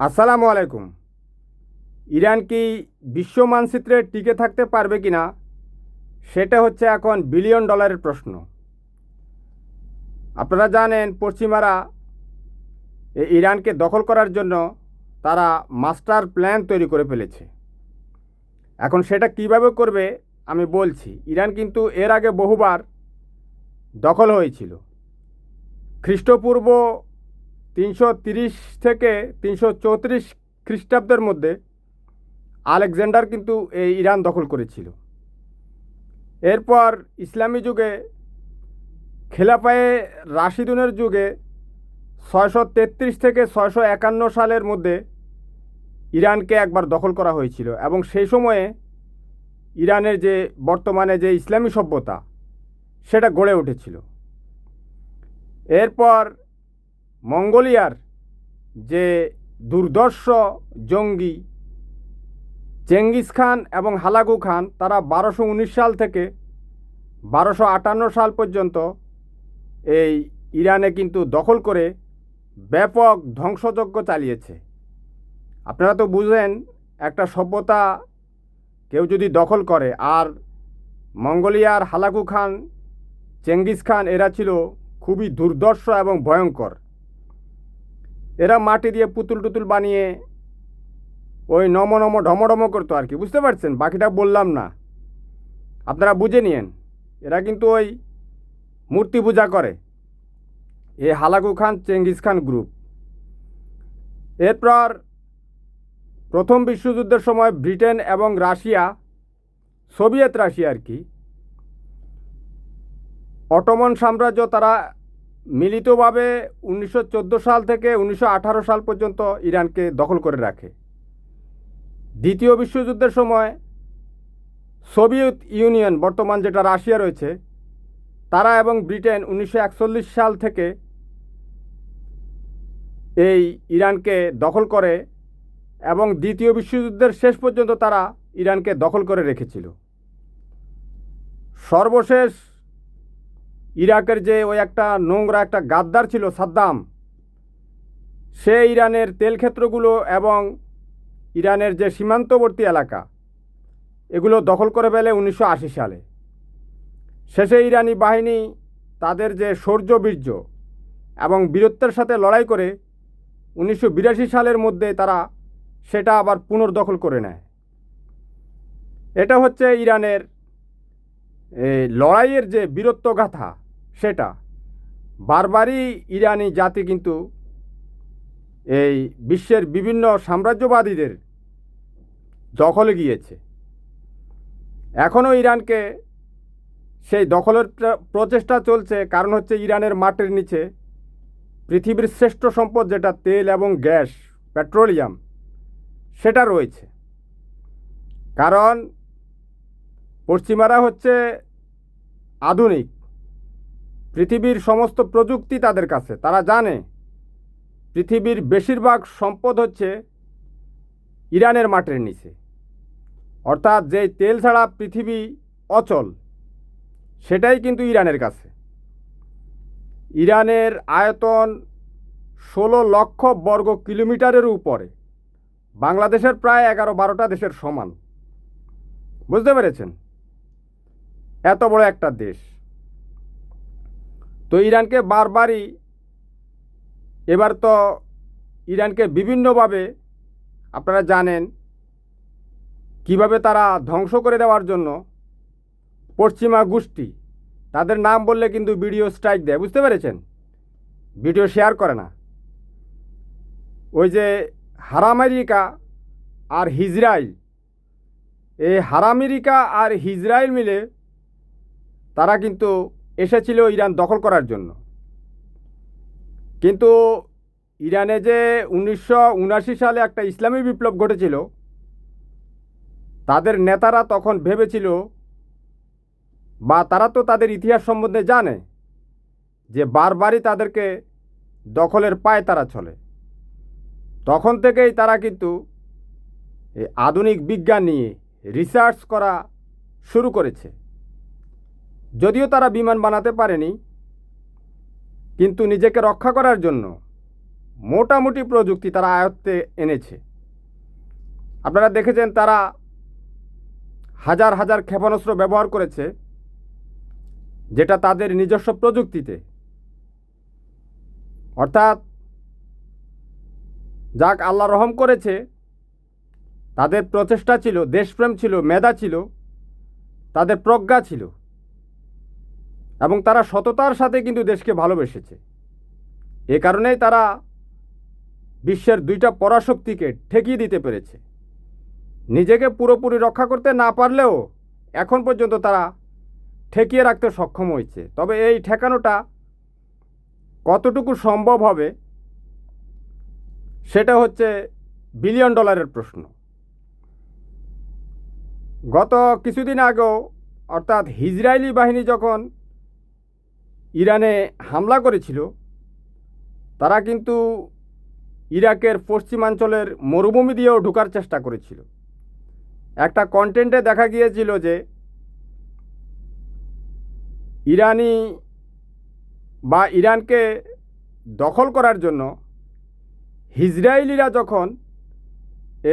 আসসালামু আলাইকুম। ইরান কি বিশ্ব মানচিত্রে টিকে থাকতে পারবে কিনা সেটা হচ্ছে এখন বিলিয়ন ডলারের প্রশ্ন। আপনারা জানেন পশ্চিমারা ইরানকে দখল করার জন্য তারা মাস্টার প্ল্যান তৈরি করে ফেলেছে। এখন সেটা কিভাবে করবে আমি বলছি। ইরান কিন্তু এর আগে বহুবার দখল হয়েছিল। খ্রিস্টপূর্ব 330 থেকে 334 খ্রিস্টাব্দের মধ্যে আলেকজান্ডার কিন্তু এই ইরান দখল করেছিল। এরপর ইসলামী যুগে খেলাফায়ে রাশিদুনের যুগে 633 থেকে 651 সালের মধ্যে ইরানকে একবার দখল করা হয়েছিল এবং সেই সময়ে ইরানের যে বর্তমানে যে ইসলামী সভ্যতা সেটা গড়ে উঠেছিল। এরপর মঙ্গোলিয়ার যে দুর্ধর্ষ জঙ্গি চেঙ্গিস খান এবং হালাগু খান তারা 1219 সাল থেকে 1258 সাল পর্যন্ত এই ইরানে কিন্তু দখল করে ব্যাপক ধ্বংসযজ্ঞ চালিয়েছে। আপনারা তো বুঝেন, একটা সভ্যতা কেউ যদি দখল করে, আর মঙ্গোলিয়ার হালাকু খান চেঙ্গিস খান এরা ছিল খুবই দুর্ধর্ষ এবং ভয়ঙ্কর। এরা মাটি দিয়ে পুতুল টুতুল বানিয়ে ওই নম নম ঢমঢম করতো আর কি, বুঝতে পারছেন? বাকিটা বললাম না, আপনারা বুঝে নিয়েন। এরা কিন্তু ওই মূর্তি পূজা করে, এই Hulagu Khan Genghis Khan group. এরপর প্রথম বিশ্বযুদ্ধের সময় ব্রিটেন এবং রাশিয়া, সোভিয়েত রাশিয়া আর কি, অটোমান সাম্রাজ্য তারা মিলিতভাবে 1914 সাল থেকে 1918 সাল পর্যন্ত ইরানকে দখল করে রাখে। দ্বিতীয় বিশ্বযুদ্ধের সময় সোভিয়েত ইউনিয়ন, বর্তমান যেটা রাশিয়া রয়েছে, তারা এবং ব্রিটেন 1941 সাল থেকে এই ইরানকে দখল করে এবং দ্বিতীয় বিশ্বযুদ্ধের শেষ পর্যন্ত তারা ইরানকে দখল করে রেখেছিল। সর্বশেষ ইরাকের যে ওই একটা নোংরা একটা গাদ্দার ছিল সাদ্দাম, সে ইরানের তেল ক্ষেত্রগুলো এবং ইরানের যে সীমান্তবর্তী এলাকা এগুলো দখল করে ফেলে 1980 সালে। শেষে ইরানি বাহিনী তাদের যে শৌর্য বীর্য এবং বীরত্বের সাথে লড়াই করে 1982 সালের মধ্যে তারা সেটা আবার পুনর্দখল করে নেয়। এটা হচ্ছে ইরানের লড়াইয়ের যে বীরত্বগাথা, সেটা বারবারই ইরানি জাতি কিন্তু এই বিশ্বের বিভিন্ন সাম্রাজ্যবাদীদের দখলে গিয়েছে। এখনও ইরানকে সেই দখলের প্রচেষ্টা চলছে, কারণ হচ্ছে ইরানের মাটির নিচে পৃথিবীর শ্রেষ্ঠ সম্পদ যেটা তেল এবং গ্যাস, পেট্রোলিয়াম, সেটা রয়েছে। কারণ পশ্চিমারা হচ্ছে আধুনিক, পৃথিবীর সমস্ত প্রযুক্তি তাদের কাছে, তারা জানে পৃথিবীর বেশিরভাগ সম্পদ হচ্ছে ইরানের মাটির নিচে। অর্থাৎ যেই তেল ছাড়া পৃথিবী অচল, সেটাই কিন্তু ইরানের কাছে। ইরানের আয়তন 16 লক্ষ বর্গ কিলোমিটারের উপরে, বাংলাদেশের প্রায় 11-12টা দেশের সমান, বুঝতে পেরেছেন? এত বড় একটা দেশ। তো ইরানকে বারবারই, এবার তো ইরানকে বিভিন্নভাবে আপনারা জানেন কিভাবে তারা ধ্বংস করে দেওয়ার জন্য পশ্চিমা গোষ্ঠী, তাদের নাম বললে কিন্তু ভিডিও স্ট্রাইক দেয়, বুঝতে পেরেছেন? ভিডিও শেয়ার করে না। ওই যে হারামেরিকা আর ইসরায়েল, এই হারামেরিকা আর ইসরায়েল মিলে তারা কিন্তু এসেছিল ইরান দখল করার জন্য। কিন্তু ইরানে যে 1979 সালে একটা ইসলামী বিপ্লব ঘটেছিল, তাদের নেতারা তখন ভেবেছিল, বা তারা তো তাদের ইতিহাস সম্বন্ধে জানে, যে বারবারই তাদেরকে দখলের পায়ে তারা চলে। তখন থেকেই তারা কিন্তু এই আধুনিক বিজ্ঞান নিয়ে রিসার্চ করা শুরু করেছে। যদিও তারা বিমান বানাতে পারেনি, কিন্তু নিজেকে রক্ষা করার জন্য মোটামুটি প্রযুক্তি তারা আয়ত্তে এনেছে। আপনারা দেখেছেন তারা হাজার হাজার ক্ষেপণাস্ত্র ব্যবহার করেছে, যেটা তাদের নিজস্ব প্রযুক্তিতে। অর্থাৎ যাক আল্লাহ রহম করেছে, তাদের প্রচেষ্টা ছিল, দেশপ্রেম ছিল, মেধা ছিল, তাদের প্রজ্ঞা ছিল, এবং তারা সততার সাথে কিন্তু দেশকে ভালোবেসেছে। এ কারণেই তারা বিশ্বের দুইটা পরাশক্তিকে ঠেকিয়ে দিতে পেরেছে। নিজেকে পুরোপুরি রক্ষা করতে না পারলেও এখন পর্যন্ত তারা ঠেকিয়ে রাখতে সক্ষম হয়েছে। তবে এই ঠেকানোটা কতটুকু সম্ভব হবে সেটা হচ্ছে বিলিয়ন ডলারের প্রশ্ন। গত কিছুদিন আগেও, অর্থাৎ ইসরায়েলি বাহিনী যখন ইরানে হামলা করেছিল, তারা কিন্তু ইরাকের পশ্চিমাঞ্চলের মরুভূমি দিয়েও ঢোকার চেষ্টা করেছিল। একটা কন্টেন্টে দেখা গিয়েছিল যে ইরানি বা ইরানকে দখল করার জন্য ইসরায়েলিরা যখন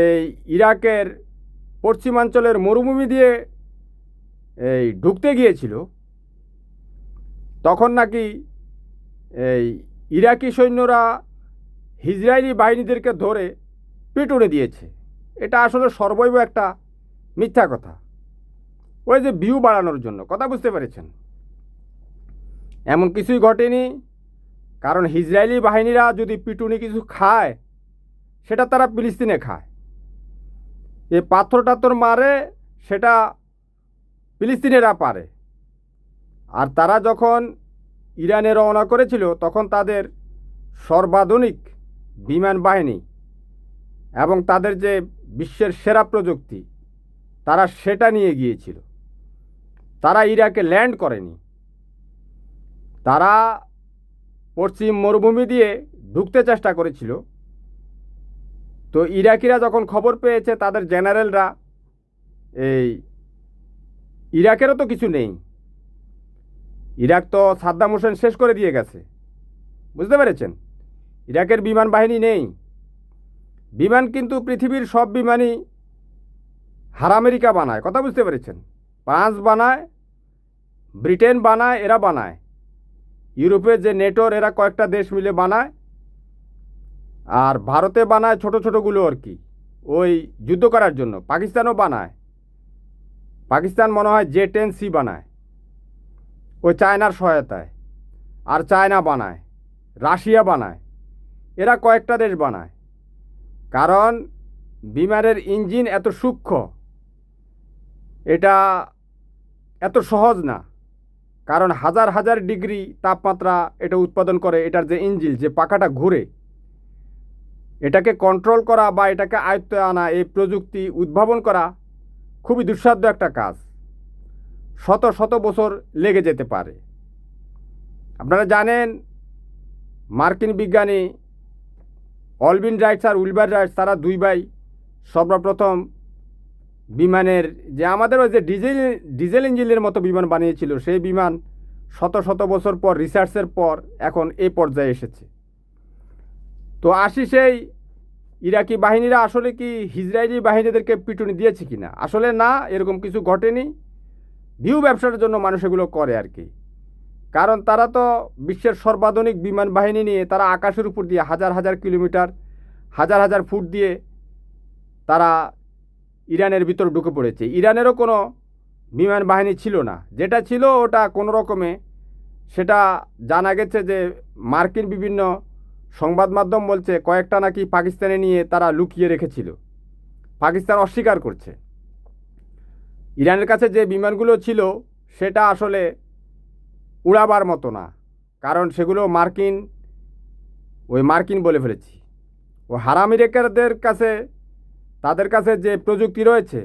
এই ইরাকের পশ্চিমাঞ্চলের মরুভূমি দিয়ে ঢুকতে গিয়েছিল, তখন নাকি এই ইরাকি সৈন্যরা ইসরায়েলি বাহিনীদেরকে ধরে পিটুনি দিয়েছে। এটা আসলে সর্বৈব একটা মিথ্যা কথা, ওই যে ভিউ বাড়ানোর জন্য। কথা বুঝতে পেরেছেন? এমন কিছুই ঘটেনি। কারণ ইসরায়েলি বাহিনীরা যদি পিটুনি কিছু খায়, সেটা তারা ফিলিস্তিনে খায়। এ পাথর টাথর মারে, সেটা ফিলিস্তিনিরা পারে। আর তারা যখন ইরানে রওনা করেছিল, তখন তাদের সর্বাধুনিক বিমান বাহিনী এবং তাদের যে বিশ্বের সেরা প্রযুক্তি, তারা সেটা নিয়ে গিয়েছিল। তারা ইরাকে ল্যান্ড করেনি, তারা পশ্চিম মরুভূমি দিয়ে ঢুকতে চেষ্টা করেছিল। তো ইরাকিরা যখন খবর পেয়েছে, তাদের জেনারেলরা, এই ইরাকেরও তো কিছু নেই, ইরাক তো সাদ্দাম হোসেন শেষ করে দিয়ে গেছে, বুঝতে পেরেছেন? ইরাকের বিমান বাহিনী নেই। বিমান কিন্তু পৃথিবীর সব বিমানই আমেরিকা বানায়। কথা বুঝতে পেরেছেন? ফ্রান্স বানায়, ব্রিটেন বানায়, এরা বানায়। ইউরোপের যে নেটোর, এরা কয়েকটা দেশ মিলে বানায়। আর ভারতে বানায় ছোট ছোটোগুলো আর কি, ওই যুদ্ধ করার জন্য। পাকিস্তানও বানায়, পাকিস্তান মনে হয় J-10C বানায় ওই চায়নার সহায়তায়। আর চায়না বানায়, রাশিয়া বানায়, এরা কয়েকটা দেশ বানায়। কারণ বিমানের ইঞ্জিন এত সূক্ষ্ম, এটা এত সহজ না। কারণ হাজার হাজার ডিগ্রি তাপমাত্রা এটা উৎপাদন করে। এটার যে ইঞ্জিন, যে পাখাটা ঘুরে, এটাকে কন্ট্রোল করা বা এটাকে আয়ত্তে আনা, এই প্রযুক্তি উদ্ভাবন করা খুবই দুঃসাধ্য একটা কাজ। শত শত বছর লেগে যেতে পারে। আপনারা জানেন, মার্কিন বিজ্ঞানী অলবিন রাইটস আর উইলবার রাইটস, তারা দুই ভাই সর্বপ্রথম বিমানের যে আমাদের ওই যে ডিজেল ইঞ্জিনের মতো বিমান বানিয়েছিল, সেই বিমান শত শত বছর পর রিসার্চের পর এখন এই পর্যায়ে এসেছে। তো আসি সেই ইরাকি বাহিনীরা আসলে কি ইসরায়েলি বাহিনীদেরকে পিটুনি দিয়েছে কিনা? আসলে না, এরকম কিছু ঘটেনি। ভিউ ব্যবসার জন্য মানুষ এগুলো করে আর কি। কারণ তারা তো বিশ্বের সর্বাধুনিক বিমান বাহিনী নিয়ে তারা আকাশের উপর দিয়ে হাজার হাজার কিলোমিটার, হাজার হাজার ফুট দিয়ে তারা ইরানের ভিতর ঢুকে পড়েছে। ইরানেরও কোনো বিমান বাহিনী ছিল না, যেটা ছিল ওটা কোনো রকমে, সেটা জানা গেছে যে মার্কিন বিভিন্ন সংবাদ মাধ্যম বলছে কয়েকটা নাকি পাকিস্তানে নিয়ে তারা লুকিয়ে রেখেছিল। পাকিস্তান অস্বীকার করছে। ইরানের কাছে যে বিমানগুলো ছিল সেটা আসলে উড়াবার মতো না, কারণ সেগুলো মার্কিন বলে ফেলেছি। ও আমেরিকানদের কাছে, তাদের কাছে যে প্রযুক্তি রয়েছে,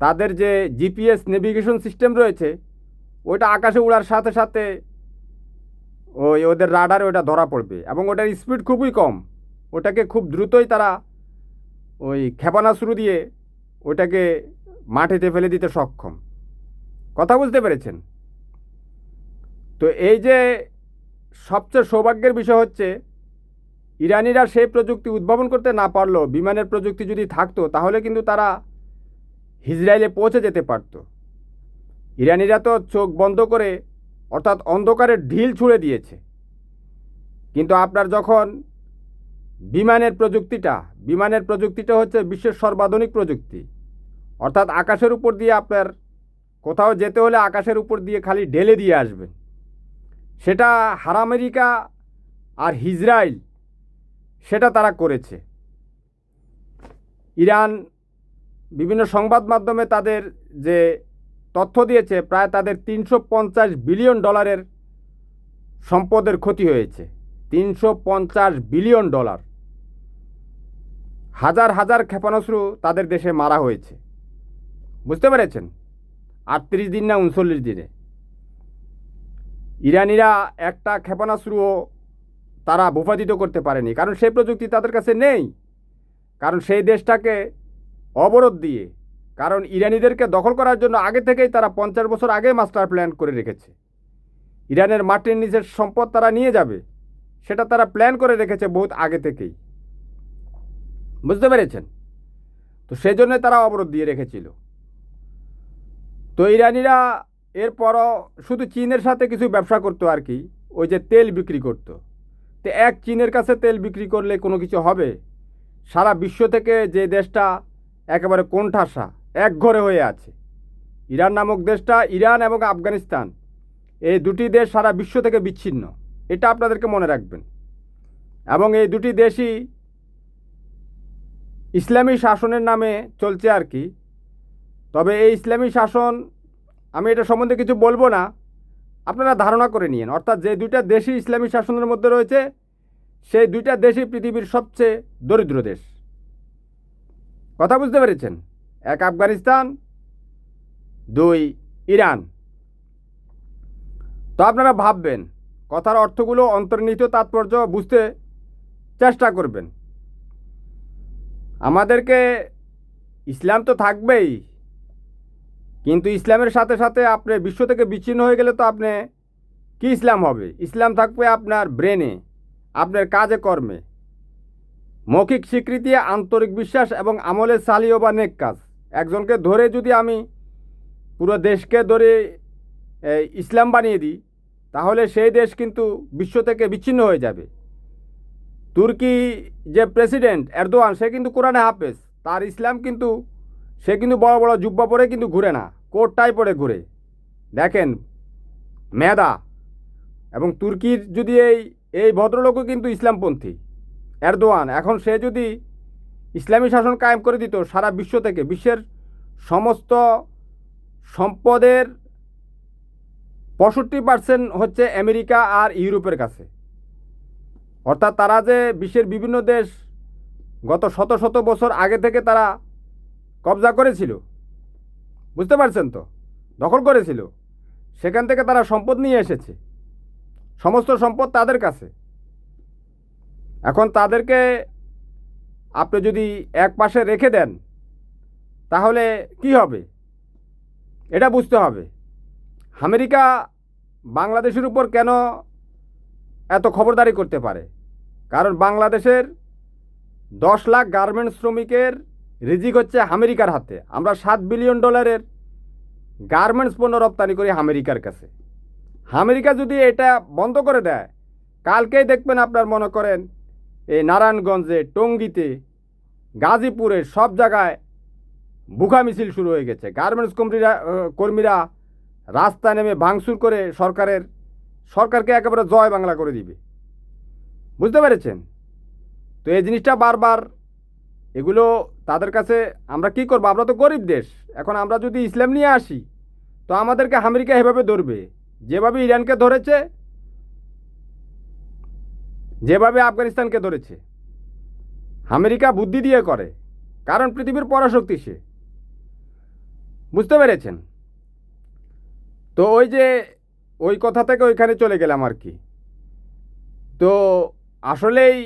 তাদের যে জিপিএস নেভিগেশন সিস্টেম রয়েছে, ওইটা আকাশে উড়ার সাথে সাথে ওদের রাডারে ওটা ধরা পড়বে, এবং ওটার স্পিড খুবই কম। ওটাকে খুব দ্রুতই তারা ওই ক্ষেপণাস্ত্র দিয়ে ওটাকে মাটিতে ফেলে দিতে সক্ষম। কথা বুঝতে পেরেছেন? তো এই যে সবচেয়ে সৌভাগ্যের বিষয় হচ্ছে, ইরানিরা সেই প্রযুক্তি উদ্ভাবন করতে না পারলেও বিমানের প্রযুক্তি যদি থাকতো তাহলে কিন্তু তারা ইসরায়েলে পৌঁছে যেতে পারত। ইরানিরা তো চোখ বন্ধ করে অর্থাৎ অন্ধকারের ঢিল ছুঁড়ে দিয়েছে। কিন্তু আপনার যখন বিমানের প্রযুক্তিটা হচ্ছে বিশ্বের সর্বাধুনিক প্রযুক্তি, অর্থাৎ আকাশের উপর দিয়ে আপনার কোথাও যেতে হলে আকাশের উপর দিয়ে খালি ঢেলে দিয়ে আসবেন। সেটা আমেরিকা আর ইসরায়েল সেটা তারা করেছে। ইরান বিভিন্ন সংবাদ মাধ্যমে তাদের যে তথ্য দিয়েছে, প্রায় তাদের $350 বিলিয়ন সম্পদের ক্ষতি হয়েছে। $350 বিলিয়ন। হাজার হাজার ক্ষেপণাস্ত্র তাদের দেশে মারা হয়েছে। বুঝতে পেরেছেন? 38 দিন না 39 দিনে ইরানিরা একটা ক্ষেপণাস্ত্রও তারা ভূপাতিত করতে পারেনি, কারণ সেই প্রযুক্তি তাদের কাছে নেই। কারণ সেই দেশটাকে অবরোধ দিয়ে, কারণ ইরানিদেরকে দখল করার জন্য আগে থেকেই তারা 50 বছর আগে মাস্টার প্ল্যান করে রেখেছে। ইরানের মাটির নিচের সম্পদ তারা নিয়ে যাবে, সেটা তারা প্ল্যান করে রেখেছে বহুত আগে থেকেই। বুঝতে পেরেছেন? তো সেই জন্য তারা অবরোধ দিয়ে রেখেছিল। তো ইরানিরা এরপরও শুধু চীনের সাথে কিছু ব্যবসা করতো আর কি, ওই যে তেল বিক্রি করতো। তো এক চীনের কাছে তেল বিক্রি করলে কোনো কিছু হবে? সারা বিশ্ব থেকে যে দেশটা একেবারে কোণঠাসা একঘরে হয়ে আছে, ইরান নামক দেশটা, ইরান এবং আফগানিস্তান, এই দুটি দেশ সারা বিশ্ব থেকে বিচ্ছিন্ন। এটা আপনাদেরকে মনে রাখবেন। এবং এই দুটি দেশই ইসলামী শাসনের নামে চলছে আর কি। তবে এই ইসলামী শাসন, আমি এটা সম্বন্ধে কিছু বলবো না, আপনারা ধারণা করে নিন। অর্থাৎ যে দুইটা দেশই ইসলামী শাসনের মধ্যে রয়েছে, সেই দুইটা দেশই পৃথিবীর সবচেয়ে দরিদ্র দেশ। কথা বুঝতে পেরেছেন? এক আফগানিস্তান, দুই ইরান। তো আপনারা ভাববেন, কথার অর্থগুলো, অন্তর্নিহিত তাৎপর্য বুঝতে চেষ্টা করবেন। আমাদেরকে ইসলাম তো থাকবেই, কিন্তু ইসলামের সাথে সাথে আপনি বিশ্ব থেকে বিচ্ছিন্ন হয়ে গেলে তো আপনি কি ইসলাম হবে? ইসলাম থাকবে আপনার ব্রেনে, আপনার কাজে কর্মে, মৌখিক স্বীকৃতি, আন্তরিক বিশ্বাস এবং আমলে সালিহ বা নেক কাজ। একজনকে ধরে যদি আমি পুরো দেশকে ধরে ইসলাম বানিয়ে দিই, তাহলে সেই দেশ কিন্তু বিশ্ব থেকে বিচ্ছিন্ন হয়ে যাবে। তুর্কি যে প্রেসিডেন্ট এরদোয়ান, সে কিন্তু কোরআনে হাফেজ, তার ইসলাম কিন্তু, সে কিন্তু বড় বড় জুব্বা পরে কিন্তু ঘুরে না, কোট টাই পরে ঘুরে। দেখেন মেধা। এবং তুর্কির যদি এই ভদ্রলোকও কিন্তু ইসলামপন্থী এরদোয়ান। এখন সে যদি ইসলামী শাসন কায়েম করে দিত, সারা বিশ্ব থেকে বিশ্বের সমস্ত সম্পদের 65% হচ্ছে আমেরিকা আর ইউরোপের কাছে। অর্থাৎ তারা যে বিশ্বের বিভিন্ন দেশ গত শত শত বছর আগে থেকে তারা কবজা করেছিল, বুঝতে পারছেন তো, দখল করেছিল, সেখান থেকে তারা সম্পদ নিয়ে এসেছে, সমস্ত সম্পদ তাদের কাছে। এখন তাদেরকে আপনি যদি এক পাশে রেখে দেন, তাহলে কি হবে এটা বুঝতে হবে। আমেরিকা বাংলাদেশের উপর কেন এত খবরদারি করতে পারে? কারণ বাংলাদেশের 10 লাখ গার্মেন্টস শ্রমিকের রিজিক হচ্ছে আমেরিকার হাতে। আমরা $7 বিলিয়ন গার্মেন্টস পণ্য রপ্তানি করি আমেরিকার কাছে। আমেরিকা যদি এটা বন্ধ করে দেয়, কালকেই দেখবেন আপনার মনে করেন এই নারায়ণগঞ্জে, টঙ্গীতে, গাজীপুরে সব জায়গায় বুখা মিছিল শুরু হয়ে গেছে। গার্মেন্টস কর্মীরা রাস্তায় নেমে ভাঙচুর করে সরকারকে একেবারে জয় বাংলা করে দিবে। বুঝতে পেরেছেন? তো এই জিনিসটা বারবার এগুলো তাদের কাছে আমরা কি করবো? আমরা তো গরিব দেশ। এখন আমরা যদি ইসলাম নিয়ে আসি, তো আমাদেরকে আমেরিকা এভাবে ধরবে, যেভাবে ইরানকে ধরেছে, যেভাবে আফগানিস্তানকে ধরেছে। আমেরিকা বুদ্ধি দিয়ে করে, কারণ পৃথিবীর পরাশক্তি সে। বুঝতে পেরেছেন? তো ওই কথা থেকে ওইখানে চলে গেলাম আর কি। তো আসলেই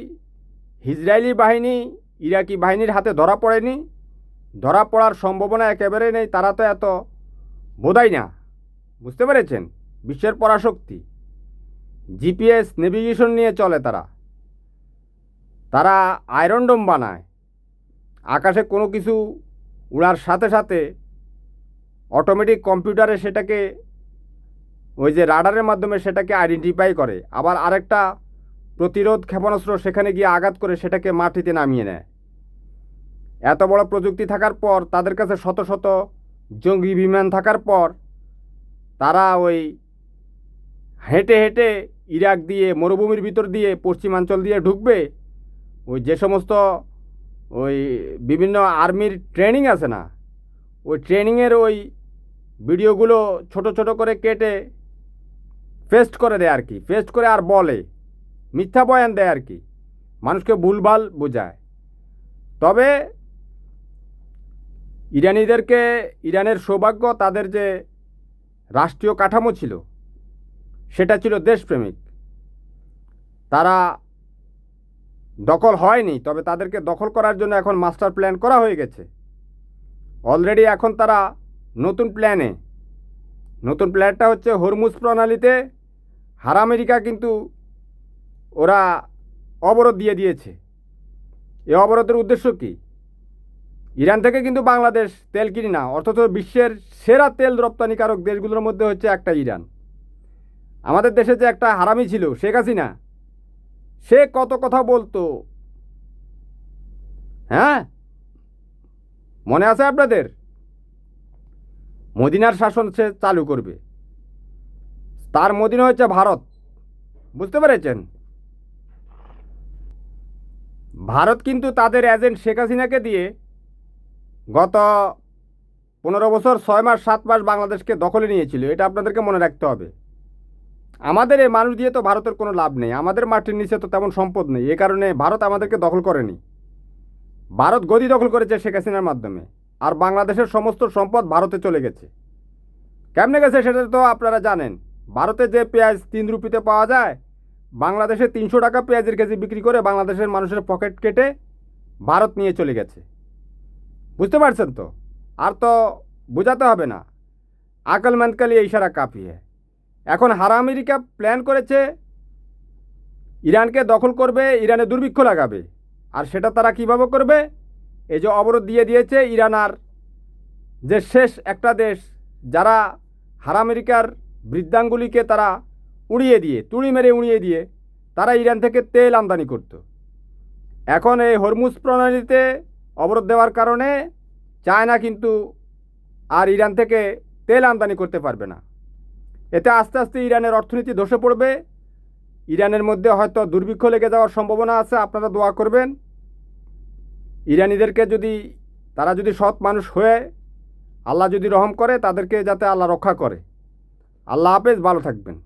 ইসরায়েলি বাহিনী ইরাকি বাহিনীর হাতে ধরা পড়েনি, ধরা পড়ার সম্ভাবনা একেবারেই নেই। তারা তো এত বোধাই না। বুঝতে পেরেছেন? বিশ্বের পরাশক্তি, জিপিএস নেভিগেশন নিয়ে চলে তারা। তারা আয়রন ডোম বানায়। আকাশে কোনো কিছু উড়ার সাথে সাথে অটোমেটিক কম্পিউটারে সেটাকে ওই যে রাডারের মাধ্যমে সেটাকে আইডেন্টিফাই করে, আবার আরেকটা প্রতিরোধ ক্ষেপণাস্ত্র সেখানে গিয়ে আঘাত করে সেটাকে মাটিতে নামিয়ে নেয়। এত বড় প্রযুক্তি থাকার পর, তাদের কাছে শত শত জঙ্গি বিমান থাকার পর, তারা ওই হেঁটে হেঁটে ইরাক দিয়ে মরুভূমির ভিতর দিয়ে পশ্চিমাঞ্চল দিয়ে ঢুকবে। ওই যে সমস্ত ওই বিভিন্ন আর্মির ট্রেনিং আছে না, ওই ট্রেনিংয়ের ওই ভিডিওগুলো ছোট ছোট করে কেটে পেস্ট করে দেয় আর কি, পেস্ট করে আর বলে, মিথ্যা বয়ান দেয় আর কি, মানুষকে ভুলভাল বোঝায়। তবে ইরানিদেরকে, ইরানের সৌভাগ্য, তাদের যে রাষ্ট্রীয় কাঠামো ছিল সেটা ছিল দেশপ্রেমিক। তারা দখল হয়নি, তবে তাদেরকে দখল করার জন্য এখন মাস্টার প্ল্যান করা হয়ে গেছে অলরেডি। এখন তারা নতুন প্ল্যানটা হচ্ছে হরমুজ প্রণালীতে আমেরিকা কিন্তু ওরা অবরোধ দিয়ে দিয়েছে। এই অবরোধের উদ্দেশ্য কি? ইরান থেকে কিন্তু বাংলাদেশ তেল কিনি না, অথচ বিশ্বের সেরা তেল রপ্তানিকারক দেশগুলোর মধ্যে হচ্ছে একটা ইরান। আমাদের দেশে যে একটা হারামি ছিল শেখ হাসিনা, সে কত কথা বলতো, হ্যাঁ মনে আছে আপনাদের? মদিনার শাসন সে চালু করবে, তার মদিনা হচ্ছে ভারত, বুঝতে পেরেছেন? ভারত কিন্তু তাদের এজেন্ট শেখ হাসিনাকে দিয়ে গত 15 বছর 6 মাস 7 মাস বাংলাদেশকে দখলে নিয়েছিল। এটা আপনাদেরকে মনে রাখতে হবে। আমাদের এই মানুষ দিয়ে তো ভারতের কোনো লাভ নেই, আমাদের মাটির নিচে তো তেমন সম্পদ নেই, এ কারণে ভারত আমাদেরকে দখল করেনি। ভারত গদি দখল করেছে শেখ হাসিনার মাধ্যমে, আর বাংলাদেশের সমস্ত সম্পদ ভারতে চলে গেছে। কেমনে গেছে সেটা তো আপনারা জানেন। ভারতে যে পেঁয়াজ 3 রুপিতে পাওয়া যায়, বাংলাদেশে 300 টাকা পেঁয়াজের কেজি বিক্রি করে বাংলাদেশের মানুষের পকেট কেটে ভারত নিয়ে চলে গেছে। বুঝতে পারছেন তো? আর তো বোঝাতে হবে না, আকল মানকালি এই সারা কাফি হ্যায়। এখন আমেরিকা প্ল্যান করেছে ইরানকে দখল করবে, ইরানে দুর্ভিক্ষ লাগাবে। আর সেটা তারা কিভাবে করবে? এই যে অবরোধ দিয়ে দিয়েছে, ইরান আর যে শেষ একটা দেশ যারা আমেরিকার বৃদ্ধাঙ্গুলিকে তারা তুড়ি মেরে উড়িয়ে দিয়ে তারা ইরান থেকে তেল আমদানি করত। এখন এই হরমুজ প্রণালীতে অবরোধ দেওয়ার কারণে চায়না কিন্তু আর ইরান থেকে তেল আমদানি করতে পারবে না। এতে আস্তে আস্তে ইরানের অর্থনীতি ধসে পড়বে। ইরানের মধ্যে হয়তো দুর্ভিক্ষ লেগে যাওয়ার সম্ভাবনা আছে। আপনারা দোয়া করবেন ইরানিদেরকে, তারা যদি সৎ মানুষ হয়ে আল্লাহ যদি রহম করে, তাদেরকে যাতে আল্লাহ রক্ষা করে। আল্লাহ হাফেজ, ভালো থাকবেন।